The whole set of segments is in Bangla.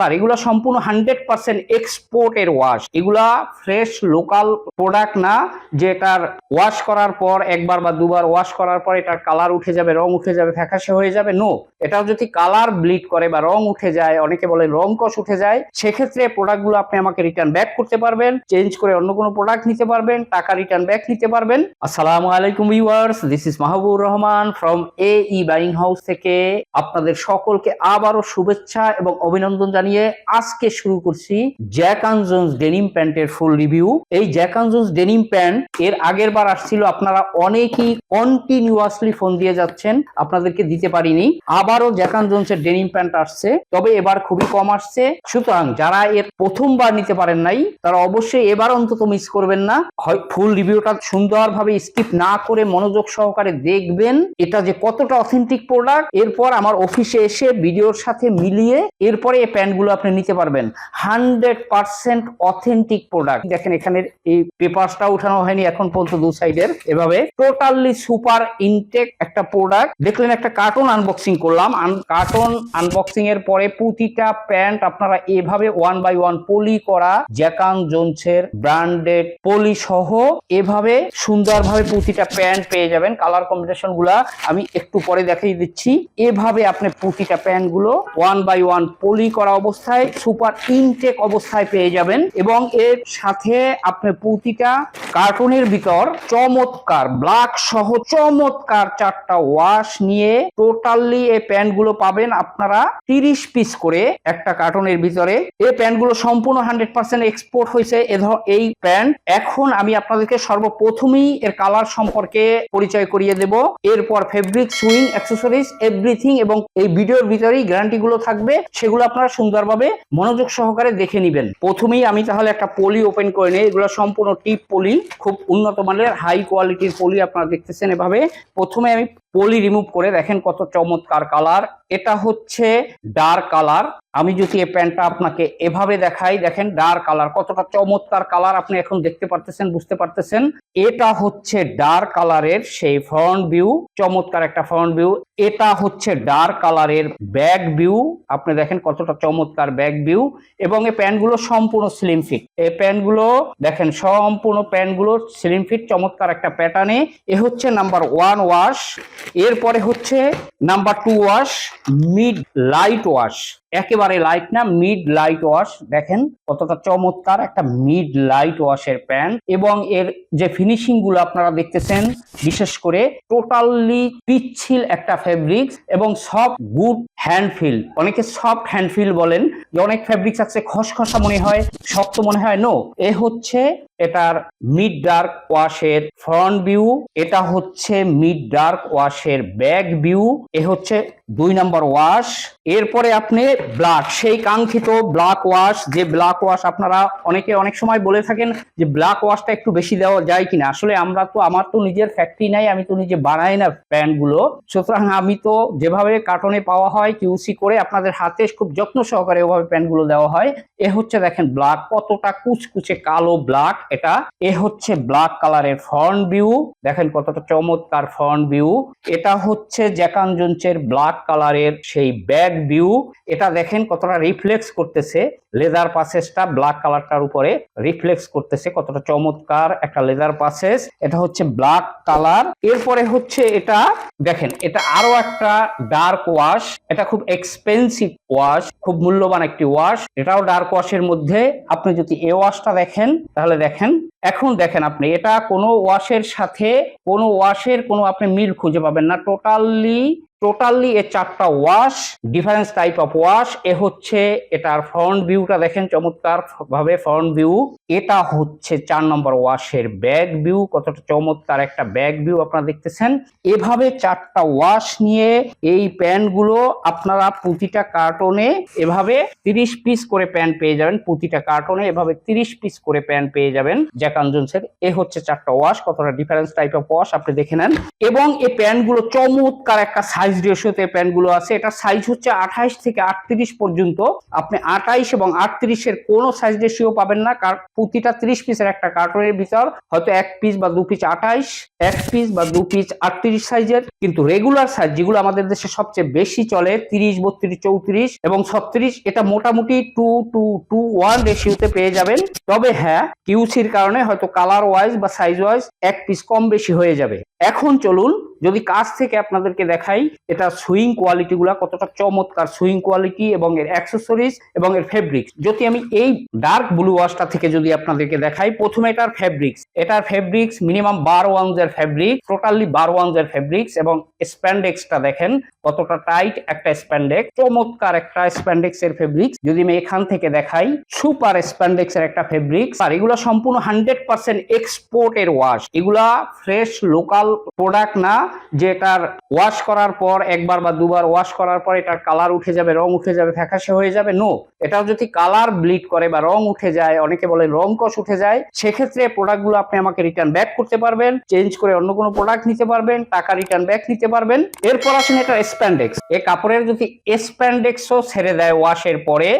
আর এগুলা সম্পূর্ণ 100% এক্সপোর্টের ওয়াশ। এগুলা ফ্রেশ লোকাল প্রোডাক্ট না, যেটার ওয়াশ করার পর একবার বা দুবার ওয়াশ করার পর এটার কালার উঠে যাবে, রং উঠে যাবে, ফ্যাকাশে হয়ে যাবে। নো, এটাও যদি কালার ব্লিড করে বা রং উঠে যায়, অনেকে বলেন রং কষ উঠে যায়, সেক্ষেত্রে প্রোডাক্টগুলো আপনি আমাকে রিটার্ন ব্যাক করতে পারবেন, চেঞ্জ করে অন্য কোনো প্রোডাক্ট নিতে পারবেন, টাকা রিটার্ন ব্যাক নিতে পারবেন। আসসালামু আলাইকুম viewers, this is Mahbubur Rahman from AE buying house থেকে আপনাদের সকলকে আবারও শুভেচ্ছা এবং অভিনন্দন জানিয়ে আজকে শুরু করছি জ্যাক অ্যান্ড জোন্স ডেনিম প্যান্টের ফুল রিভিউ। এই Jack and Jones denim pant এর আগের বার আসছিল, আপনারা অনেকেই কন্টিনিউয়াসলি ফোন দিয়ে যাচ্ছেন, আপনাদেরকে দিতে পারিনি। আবারও জ্যাক অ্যান্ড জোন্স এর ডেনিম প্যান্ট আসছে, তবে এবার খুবই কম আসছে। সুতরাং যারা এর প্রথমবার নিতে পারেন নাই, তারা অবশ্যই এবার অন্তত মিস করবেন না। ফুল রিভিউটা সুন্দরভাবে স্কিপ না করে মনোযোগ সহকারে দেখবেন এটা যে কতটা অথেন্টিক প্রোডাক্ট। এরপর আমার অফিসে এসে ভিডিওর সাথে মিলিয়ে এরপরে এই প্যান্টগুলো আপনি নিতে পারবেন। 100% অথেন্টিক প্রোডাক্ট। দেখেন এখানে এই পেপারসটা উঠানো হয়নি এখন পর্যন্ত দু সাইডের, এভাবে টোটালি সুপার ইনটেক একটা প্রোডাক্ট। দেখলেন একটা কার্টন আনবক্সিং করলাম, কার্টন আনবক্সিং এর পরে প্রতিটা প্যান্ট আপনারা এভাবে 1 বাই 1 পলি করা জ্যাক অ্যান্ড জোন্সের ব্র্যান্ডেড পলি সহ এভাবে সুন্দরভাবে প্রতিটা প্যান্ট পেয়ে যাবেন। কালার কম্বিনেশন গুলা আমি একটু পরে দেখিয়ে দিচ্ছি। এভাবে আপনি প্রতিটা প্যান্ট গুলো 1 বাই 1 পলি করা অবস্থায় সুপার ইনটেক অবস্থায় পেয়ে যাবেন, এবং এর সাথে আপনি প্রতিটা কার্টুনের ভিতর চমৎকার ব্ল্যাক সহ চমৎকার 4টা ওয়াশ নিয়ে টোটালি এই প্যান্ট গুলো পাবেন আপনারা 30 পিস করে একটা কার্টুনের ভিতরে। এই প্যান্ট গুলো সম্পূর্ণ 100% এক্সপোর্ট হয়েছে এই প্যান্ট। এখন আমি আপনাদেরকে সর্বপ্রথমেই এর কালার সম্পর্কে পরিচয় করিয়ে দেব, এরপর ফেব্রিক, সুইং, অ্যাকসেসরিজ এভরিথিং, এবং এই ভিডিওর ভিতরেই গ্যারান্টি গুলো থাকবে, সেগুলো আপনারা সুন্দরভাবে মনোযোগ সহকারে দেখে নেবেন। প্রথমেই আমি তাহলে একটা পলি ওপেন করে নিই। এগুলো সম্পূর্ণ টিপ পলি, খুব উন্নত মানের হাই কোয়ালিটির পলি আপনারা দেখতেছেন। এভাবে প্রথমে আমি পলি রিমুভ করে দেখেন কত চমৎকার কালার। এটা হচ্ছে ডার্ক কালার। আমি যদি এই প্যান্টটা আপনাকে এভাবে দেখাই, দেখেন ডার্ক কালার, কতটা চমৎকার কালার আপনি এখন দেখতে পারতেছেন, বুঝতে পারতেছেন। এটা হচ্ছে ডার্ক কালারের সেই ফ্রন্ট ভিউ, চমৎকার একটা ফ্রন্ট ভিউ। এটা হচ্ছে ডার্ক কালারের ব্যাক ভিউ, আপনি দেখেন কতটা চমৎকার ব্যাক ভিউ। এবং এই প্যান্টগুলো সম্পূর্ণ স্লিম ফিট। এই প্যান্টগুলো দেখেন সম্পূর্ণ প্যান্টগুলো স্লিম ফিট, চমৎকার একটা প্যাটার্নে। এ হচ্ছে নাম্বার 1 ওয়াশ। এরপরে হচ্ছে number 2 wash, mid light wash. একেবারে লাইট না, মিড লাইট ওয়াশ। দেখেন কতটা চমৎকার একটা মিড লাইট ওয়াশের প্যান্ট, এবং এর যে ফিনিশিং গুলো আপনারা দেখতেছেন, বিশেষ করে টোটালি পিচ্ছিল একটা ফেব্রিক্স এবং সফট গুড হ্যান্ড ফিল। অনেকে সফট হ্যান্ড ফিল বলেন, যে অনেক ফেব্রিক্স আছে খসখসা মনে হয়, শক্ত মনে হয়। নো, এ হচ্ছে এটার মিড ডার্ক ওয়াশের ফ্রন্ট ভিউ, এটা হচ্ছে মিড ডার্ক ওয়াশের ব্যাক ভিউ। এ হচ্ছে 2 নম্বর ওয়াশ। এরপরে আপনি ব্ল্যাক, সেই কাঙ্ক্ষিত ব্ল্যাক ওয়াশ, যে ব্ল্যাক ওয়াশ আপনারা অনেকে অনেক সময় বলে থাকেন যে ব্ল্যাক ওয়াশটা একটু বেশি দেওয়া যায় কিনা। আসলে আমার তো নিজের ফ্যাক্টরি নাই, আমি তো নিজে বানাই না প্যান্ট গুলো। সুতরাং আমি তো যেভাবে কার্টনে পাওয়া হয় কিউসি করে আপনাদের হাতে খুব যত্ন সহকারে ওভাবে প্যান্ট গুলো দেওয়া হয়। এ হচ্ছে দেখেন ব্ল্যাক, কতটা কুচকুচে কালো ব্ল্যাক এটা। এ হচ্ছে ব্ল্যাক কালারের ফ্রন্ট ভিউ, দেখেন কতটা চমৎকার ফ্রন্ট ভিউ। এটা হচ্ছে জ্যাক অ্যান্ড জোন্সের ব্ল্যাক কালারের সেই ব্যাক ভিউ। এটা দেখেন কতটা রিফ্লেক্স করতেছে, লেদার পাসেসটা ব্ল্যাক কালারটার উপরে রিফ্লেক্স করতেছে, কতটা চমৎকার একটা লেদার পাসেস। এটা হচ্ছে ব্ল্যাক কালার। এরপরে হচ্ছে এটা দেখেন, এটা আরো একটা ডার্ক ওয়াশ। এটা খুব এক্সপেন্সিভ ওয়াশ, খুব মূল্যবান একটি ওয়াশ। এটাও ডার্ক ওয়াশের মধ্যে। আপনি যদি এই ওয়াশটা দেখেন তাহলে দেখেন, এখন দেখেন আপনি এটা কোনো ওয়াশের সাথে কোনো আপনি মিল খুঁজে পাবেন না। টোটালি এই 4টা wash difference type of wash. এ হচ্ছে এটার ফ্রন্ট ভিউটা দেখেন চমৎকার ভাবে ফ্রন্ট ভিউ। এটা হচ্ছে 4 নম্বর ওয়াশের ব্যাক ভিউ, কতটা চমৎকার একটা ব্যাক ভিউ আপনারা দেখতেছেন। এভাবে 4টা ওয়াশ নিয়ে এই প্যান্টগুলো আপনারা প্রতিটা কার্টনে এভাবে 30 পিস করে প্যান্ট পেয়ে যাবেন। প্রতিটা কার্টনে এভাবে 30 পিস করে প্যান্ট পেয়ে যাবেন জ্যাক অ্যান্ড জোন্সের। এ হচ্ছে 4টা ওয়াশ, কতটা ডিফারেন্স টাইপ অফ ওয়াশ আপনি দেখে নেন। এবং এই প্যান্টগুলো চমৎকার একটা সাইজ সাইজ রেশিওতে প্যান্টগুলো আছে। এটা সাইজ হচ্ছে 28 থেকে 38 পর্যন্ত। আপনি 28 এবং 38 এর কোনো সাইজ রেশিও পাবেন না, কারণ প্রতিটা 30 পিসের একটা কার্টনের ভিতর হয়তো 1 পিস বা 2 পিস 28, 1 পিস বা 2 পিস 38 সাইজের। কিন্তু রেগুলার সাইজ যেগুলো আমাদের দেশে সবচেয়ে বেশি চলে 30, 32, 34 এবং 36, এটা মোটামুটি 2:1 রেশিওতে পেয়ে যাবেন। তবে হ্যাঁ, কিউসির কারণে হয়তো কালার ওয়াইজ বা সাইজ ওয়াইজ 1 পিস কম বেশি হয়ে যাবে। এখন চলুন যদি কাছ থেকে আপনাদেরকে দেখাই এটা সুইং কোয়ালিটি গুলা কতটা চমৎকার, সুইং কোয়ালিটি এবং এর অ্যাক্সেসরিজ এবং এর ফেব্রিক্স। যদি আমি এই ডার্ক ব্লু ওয়াশটা থেকে যদি আপনাদেরকে দেখাই, প্রথমে এটার ফেব্রিক্স মিনিমাম 12 ওয়ান্সের ফেব্রিক, টোটালি 12 ওয়ান্সের ফেব্রিক্স এবং স্প্যান্ডেক্সটা দেখেন কতটা টাইট একটা স্প্যান্ডেক্স, চমৎকার একটা স্প্যান্ডেক্স এর ফেব্রিক্স। যদি আমি এখান থেকে দেখাই, সুপার স্প্যান্ডেক্স এর একটা ফেব্রিক্স। আর এগুলো সম্পূর্ণ 100% এক্সপোর্ট এর ওয়াশ। এগুলা ফ্রেশ লোকাল প্রোডাক্ট না যে এটার ওয়াশ করার পর একবার বা দুবার ওয়াশ করার পর এটার কালার উঠে যাবে, রং উঠে যাবে, ফ্যাকাশে হয়ে যাবে। নো, এটাও যদি কালার ব্লিড করে বা রং উঠে যায়, অনেকে বলেন রং কষ উঠে যায়, সেক্ষেত্রে প্রোডাক্টগুলো আপনি আমাকে রিটার্ন ব্যাক করতে পারবেন, চেঞ্জ করে অন্য কোনো প্রোডাক্ট নিতে পারবেন, টাকা রিটার্ন ব্যাক নিতে পারবেন। এরপর আসেন এটা স্প্যান্ডেক্স। এই কাপড়ের যদি স্প্যান্ডেক্সও ছেড়ে দেয় ওয়াশের পরে,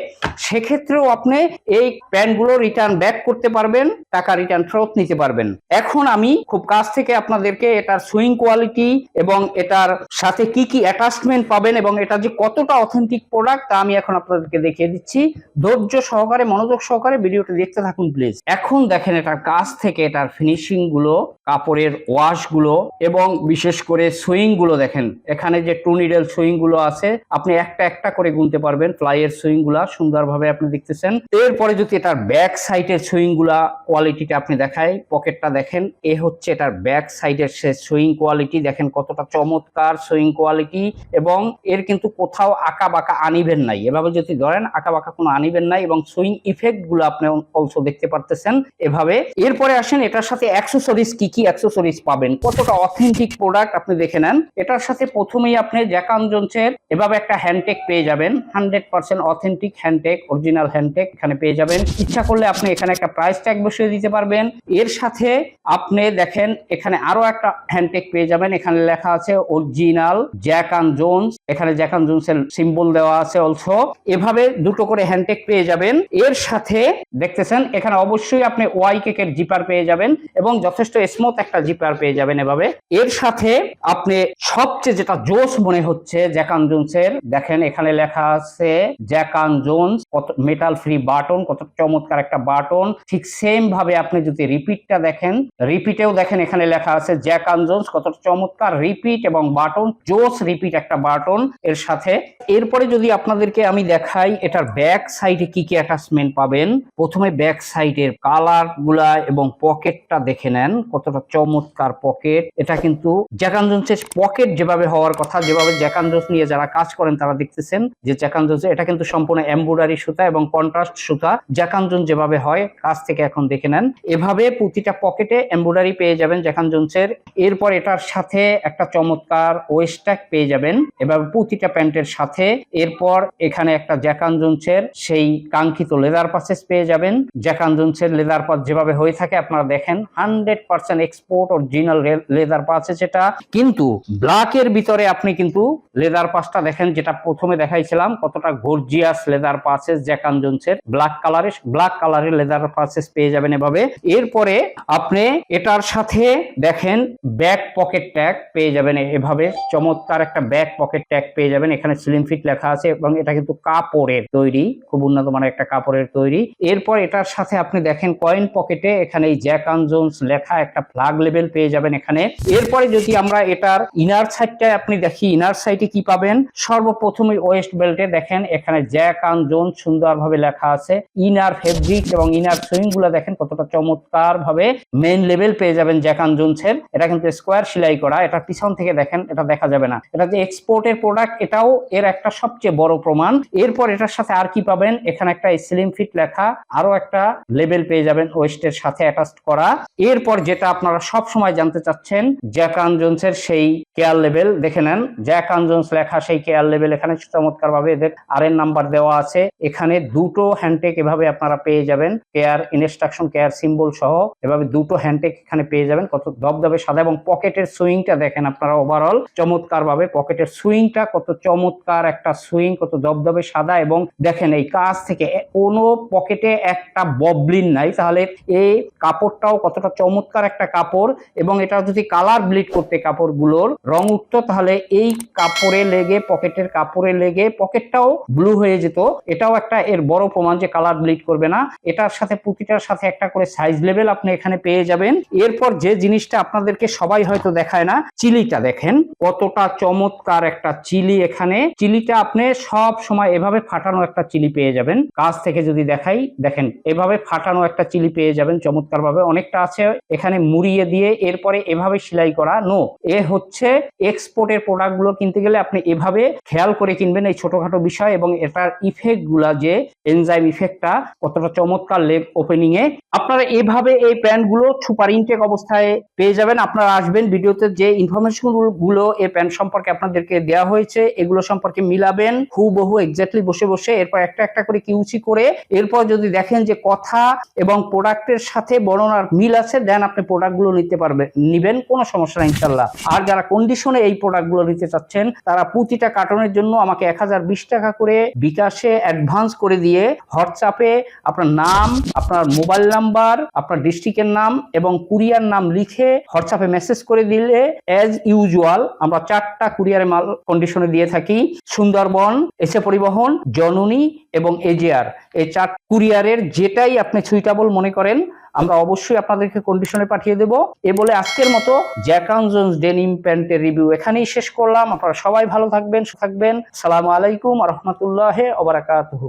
সেক্ষেত্রেও আপনি এই প্যান্টগুলো রিটার্ন ব্যাক করতে পারবেন, টাকা রিটার্ন ফেরত নিতে পারবেন। এখন আমি খুব কাছ থেকে আপনাদেরকে এটার সুইং কোয়ালিটি এবং এটার সাথে কি কি অ্যাটাচমেন্ট পাবেন এবং এটা যে কতটা অথেন্টিক প্রোডাক্ট তা আমি এখন আপনাদেরকে দেখিয়ে দিচ্ছি। ধৈর্য সহকারে, মনোযোগ সহকারে ভিডিওটা দেখতে থাকুন প্লিজ। এখন দেখেন এটার কাছ থেকে এটার ফিনিশিং গুলো, কাপড়ের ওয়াশ গুলো এবং বিশেষ করে সুইং গুলো দেখেন। এখানে যে টু নিডল সুইং গুলো আছে আপনি একটা একটা করে গুনতে পারবেন। ফ্লাইয়ের সুইং গুলা সুন্দরভাবে আপনি দেখতেছেন। এরপরে যদি এটার ব্যাক সাইডের সুইং গুলা কোয়ালিটিটা আপনি দেখাই, পকেটটা দেখেন, এ হচ্ছে এটার ব্যাক সাইডের সুইং কোয়ালিটি। দেখেন কতটা চমৎকার সুইং কোয়ালিটি এবং এর কিন্তু কোথাও আঁকা বাঁকা আনিবেন নাই। এভাবে যদি ধরেন আঁকা বাঁকা কোনো আনিবেন নাই এবং সুইং ইফেক্ট গুলো আপনি অলসো দেখতে পারতেছেন এভাবে। এরপরে আসেন এটার সাথে অ্যাক্সেসরিজ, কি কি অ্যাক্সেসরিজ পাবেন, কতটা অথেন্টিক প্রোডাক্ট আপনি দেখে নেন। এটার সাথে প্রথমেই আপনি জ্যাক অ্যান্ড জোনসের এভাবে একটা হ্যান্ডটেক পেয়ে যাবেন, 100% অথেন্টিক হ্যান্ডটেক, অরিজিনাল হ্যান্ডটেক এখানে পেয়ে যাবেন। ইচ্ছা করলে আপনি এখানে একটা প্রাইস ট্যাগ বসিয়ে দিতে পারবেন। এর সাথে আপনি দেখেন এখানে আরো একটা হ্যান্ডটেক পেয়ে যাবেন, এখানে লেখা আছে অরিজিনাল জ্যাক অ্যান্ড জোনস, এখানে জ্যাক অ্যান্ড জোনস এর সিম্বল দেওয়া আছে অলসো। এভাবে দুটো করে হ্যান্ডটেক পেয়ে যাবেন। এর সাথে দেখতেছেন এখানে অবশ্যই আপনি ওয়াই কেকের জিপার পেয়ে যাবেন এবং যথেষ্ট স্মুথ একটা জিপার পেয়ে যাবেন এভাবে। এর সাথে আপনি সবচেয়ে যেটা জোস মনে হচ্ছে জ্যাক অ্যান্ড জোনস এর, দেখেন এখানে লেখা আছে জ্যাক অ্যান্ড জোনস, কত মেটাল ফ্রি বাটন, কত চমৎকার একটা বাটন। ঠিক সেম ভাবে আপনি যদি রিপিটটা দেখেন, রিপিটেও দেখেন এখানে লেখা আছে জ্যাক অ্যান্ড জোনস, কত চমৎকার রিপিট এবং বাটন, জোস রিপিট একটা বাটন এর সাথে। এরপরে যদি আপনাদেরকে আমি দেখাই এটার ব্যাক সাইডে কি কি অ্যাটাচমেন্ট পাবেন। প্রথমে ব্যাক সাইডের কালার গুলা এবং পকেটটা দেখে নেন, কতটা চমৎকার পকেট। এটা কিন্তু জ্যাক অ্যান্ড জোনসের পকেট যেভাবে হওয়ার কথা, যেভাবে জ্যাক অ্যান্ড জোনস নিয়ে যারা কাজ করেন তারা দেখতেছেন যে জ্যাক অ্যান্ড জোনস এটা কিন্তু সম্পূর্ণ এমব্রয়ডারি সুতা এবং কন্ট্রাস্ট সুতা, জ্যাক অ্যান্ড জোনস যেভাবে হয় কাছ থেকে এখন দেখে নেন। এভাবে প্রতিটা পকেটে এমব্রয়ডারি পেয়ে যাবেন জ্যাক অ্যান্ড জোনসের। এরপর এটার সাথে একটা চমৎকার ওয়েস্ট ট্যাগ পেয়ে যাবেন এভাবে প্রতিটা প্যান্টের সাথে। এরপর এখানে একটা জ্যাক অ্যান্ড জোনসের সেই কাঙ্ক্ষিত লেদার পাসেস পেয়ে যাবেন। জ্যাক অ্যান্ড জোনসের লেদার পাস যেভাবে হয়ে থাকে আপনারা দেখেন 100% এক্সপোর্ট অরিজিনাল লেদার পাসেস এটা। কিন্তু ব্ল্যাকের ভিতরে আপনি কিন্তু লেদার পাসটা দেখেন, যেটা প্রথমে দেখাইছিলাম কতটা gorgeous leather purses Jack and জোনসের, ব্ল্যাক কালারের লেদার পাসেস পেয়ে যাবেন এভাবে। এরপরে আপনি এটার সাথে দেখেন ব্যাক পকেট ট্যাগ পেয়ে যাবেন এভাবে, চমৎকার একটা ব্যাক পকেট ট্যাগ পেয়ে যাবেন। এখানে স্লিম ফিট লেখা আছে এবং এটা কিন্তু কাপড়ের তৈরি, খুব উন্নত মানের একটা কাপড়ের তৈরি। এরপর এটার সাথে আপনি দেখেন কয়েন পকেটে এখানে এই জ্যাক অ্যান্ড জোনস লেখা একটা ফ্ল্যাগ লেবেল পেয়ে যাবেন এখানে। এরপরে যদি আমরা এটার ইনার সাইডটায় আপনি দেখি, ইনার সাইডে কি পাবেন, সর্বপ্রথমে ওয়েস্ট বেল্টে দেখেন এখানে জ্যাক অ্যান্ড জোনস সুন্দরভাবে লেখা আছে। ইনার ফেব্রিক এবং ইনার সুইং গুলা দেখেন কতটা চমৎকার ভাবে মেইন লেভেল পেয়ে যাবেন জ্যাক অ্যান্ড জোনসের। এটা কিন্তু স্কোয়ার সেলাই করা, এটা পিছন থেকে দেখেন এটা দেখা যাবে না, এটা যে এক্সপোর্টের প্রোডাক্ট এটাও এর একটা সবচেয়ে বড় প্রমাণ। এরপর এটার সাথে আর কি পাবেন, এখানে একটা স্লিম ফিট লেখা আরো একটা লেবেল পেয়ে যাবেন ওয়েস্টের সাথে অ্যাটাচ করা। এরপর যেটা আপনারা সব সময় জানতে চাচ্ছেন জ্যাক অ্যান্ড জোনসের সেই কেয়ার লেবেল দেখে নেন, জ্যাক অ্যান্ড জোনস লেখা সেই কেয়ার লেবেল এখানে চমৎকার ভাবে এদের আর নাম্বার দেওয়া আছে। এখানে দুটো হ্যান্ডটেক এভাবে আপনারা পেয়ে যাবেন, কেয়ার ইনস্ট্রাকশন কেয়ার সিম্বল সহ এভাবে দুটো হ্যান্ডটেক এখানে পেয়ে যাবেন। কত দবদবে সাদা এবং পকেটের সুইংটা দেখেন আপনারা ওভারঅল চমৎকার ভাবে পকেটের সুইংটা কত চমৎকার একটা সুইং, কত দবদবে সাদা, এবং দেখেন এই কাজ থেকে কোনো পকেটে একটা ববলিন নাই। তাহলে এই কাপড়টাও কতটা চমৎকার একটা কাপড়, এবং এটা যদি কালার ব্লিড করতে কাপড়গুলোর রং উঠতো তাহলে এই কাপড়ে লেগে পকেটের কাপড়ে লেগে পকেটটাও ব্লু হয়ে যেত। এটাও একটা এর বড় প্রমাণ যে কালার ব্লিড করবে না। এটার সাথে প্রতিটার সাথে একটা করে সাইজ লেভেল আপনি এখানে পেয়ে যাবেন। এরপর যে জিনিসটা আপনাদেরকে সবাই হয়তো দেখায় না, চিলিটা দেখেন কতটা চমৎকার একটা চিলি। এখানে চিলিটা আপনি সব সময় এভাবে ফাটানো একটা চিলি পেয়ে যাবেন। কাছ থেকে যদি দেখাই, দেখেন এভাবে ফাটানো একটা চিলি পেয়ে যাবেন চমৎকার ভাবে। অনেকটা আছে এখানে মুড়িয়ে দিয়ে এরপরে এভাবে সেলাই করা। নো, এ হচ্ছে এক্সপোর্টের প্রোডাক্ট গুলো কিনতে গেলে আপনি এভাবে খেয়াল করে কিনবেন এই ছোটখাটো বিষয়, এবং এটার ইফেক্ট গুলা যে এনজাইম ইফেক্টটা কতটা চমৎকার লেগ ওপেনিং এ আপনারা এভাবে এই প্যান্ট গুলো সুপার ইনটেক অবস্থায় পেয়ে যাবেন। আপনারা আসবেন, ভিডিওতে যে ইনফরমেশন গুলো এই প্যান্ট সম্পর্কে আপনাদেরকে দেওয়া হয়েছে এগুলো সম্পর্কে মিলাবেন হুবহু এক্স্যাক্টলি বসে বসে, এরপর একটা একটা করে কিউসি করে, এরপর যদি দেখেন যে কথা এবং প্রোডাক্টের সাথে বর্ণনার মিল আছে দেন আপনি প্রোডাক্ট গুলো নিতে পারবেন, নিবেন, কোনো সমস্যা নেই ইনশাল্লাহ। আর যারা কন্ডিশনে এই প্রোডাক্ট গুলো নিতে চাচ্ছেন তারা প্রতিটা কার্টনের জন্য আমাকে 1020 টাকা করে বিকাশে অ্যাডভান্স করে দিয়ে হোয়াটসঅ্যাপে আপনার নাম, আপনার মোবাইল নাম্বার, আপনার ডিস্ট্রিক্টের নাম এবং কুরিয়ার নাম লিখে হোয়াটসঅ্যাপে মেসেজ করে দিলে অ্যাজ ইউজুয়াল আমরা 4টা কুরিয়ারে মাল কন্ডিশনে দিয়ে থাকি। সুন্দরবন, এসে পরিবহন, জননী এবং এজিআর, এই 4 কুরিয়ারের যেটাই আপনি সুইটেবল মনে করেন আমরা অবশ্যই আপনাদেরকে কন্ডিশনে পাঠিয়ে দেব। এ বলে আজকের মতো জ্যাক অ্যান্ড জোন্স ডেনিম প্যান্টের রিভিউ এখানেই শেষ করলাম। আপনারা সবাই ভালো থাকবেন, সুস্থ থাকবেন। আসসালামু আলাইকুম ওয়া রাহমাতুল্লাহি ওয়া বারাকাতুহু।